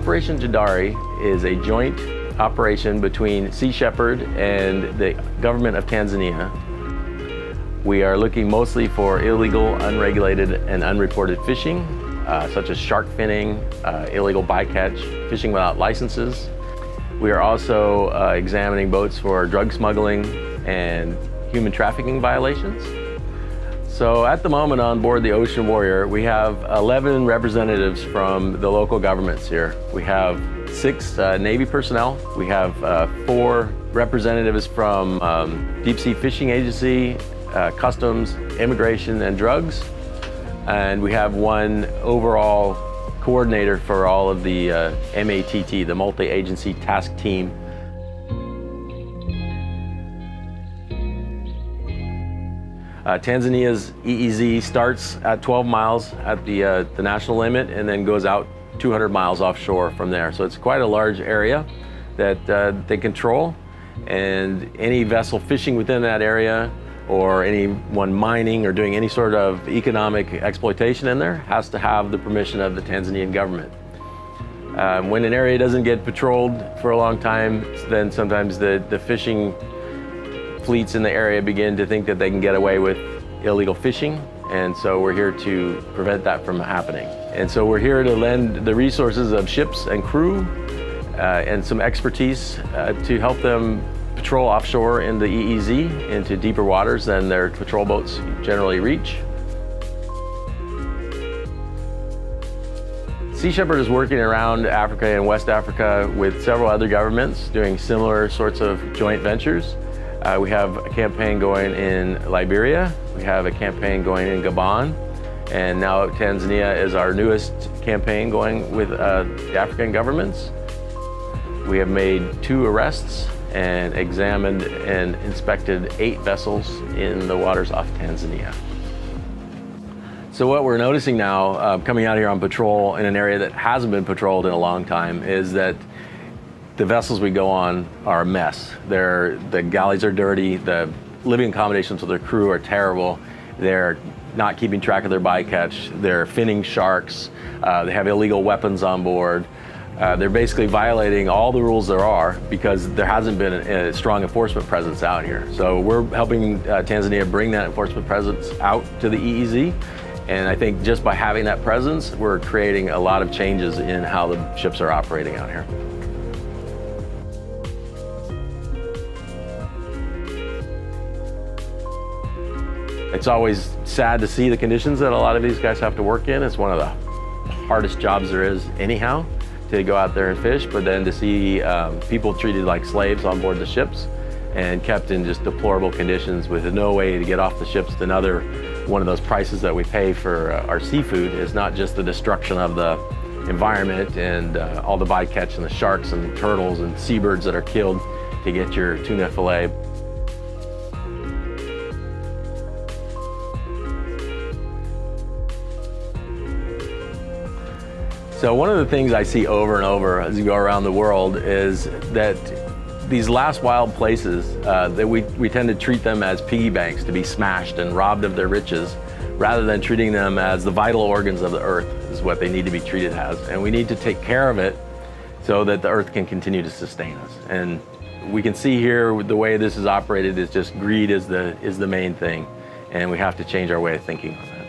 Operation Jodari is a joint operation between Sea Shepherd and the government of Tanzania. We are looking mostly for illegal, unregulated, and unreported fishing, such as shark finning, illegal bycatch, fishing without licenses. We are also examining boats for drug smuggling and human trafficking violations. So at the moment on board the Ocean Warrior, we have 11 representatives from the local governments here. We have 6 Navy personnel. We have 4 representatives from Deep Sea Fishing Agency, Customs, Immigration, and Drugs. And we have 1 overall coordinator for all of the MATT, the Multi-Agency Task Team. Tanzania's EEZ starts at 12 miles at the national limit and then goes out 200 miles offshore from there. So it's quite a large area that they control, and any vessel fishing within that area or anyone mining or doing any sort of economic exploitation in there has to have the permission of the Tanzanian government. When an area doesn't get patrolled for a long time, then sometimes the fishing fleets in the area begin to think that they can get away with illegal fishing, and so we're here to prevent that from happening. And so we're here to lend the resources of ships and crew and some expertise to help them patrol offshore in the EEZ into deeper waters than their patrol boats generally reach. Sea Shepherd is working around Africa and West Africa with several other governments doing similar sorts of joint ventures. We have a campaign going in Liberia, we have a campaign going in Gabon, and now Tanzania is our newest campaign going with the African governments. We have made 2 arrests and examined and inspected 8 vessels in the waters off Tanzania. So what we're noticing now, coming out here on patrol in an area that hasn't been patrolled in a long time, is that the vessels we go on are a mess. The galleys are dirty, the living accommodations for their crew are terrible, they're not keeping track of their bycatch, they're finning sharks, they have illegal weapons on board. They're basically violating all the rules there are because there hasn't been a strong enforcement presence out here. So we're helping Tanzania bring that enforcement presence out to the EEZ. And I think just by having that presence, we're creating a lot of changes in how the ships are operating out here. It's always sad to see the conditions that a lot of these guys have to work in. It's one of the hardest jobs there is anyhow, to go out there and fish, but then to see people treated like slaves on board the ships and kept in just deplorable conditions with no way to get off the ships. Another one of those prices that we pay for our seafood is not just the destruction of the environment and all the bycatch and the sharks and turtles and seabirds that are killed to get your tuna fillet. So one of the things I see over and over as you go around the world is that these last wild places, that we tend to treat them as piggy banks to be smashed and robbed of their riches, rather than treating them as the vital organs of the earth is what they need to be treated as. And we need to take care of it so that the earth can continue to sustain us. And we can see here the way this is operated is just greed is the main thing. And we have to change our way of thinking on that.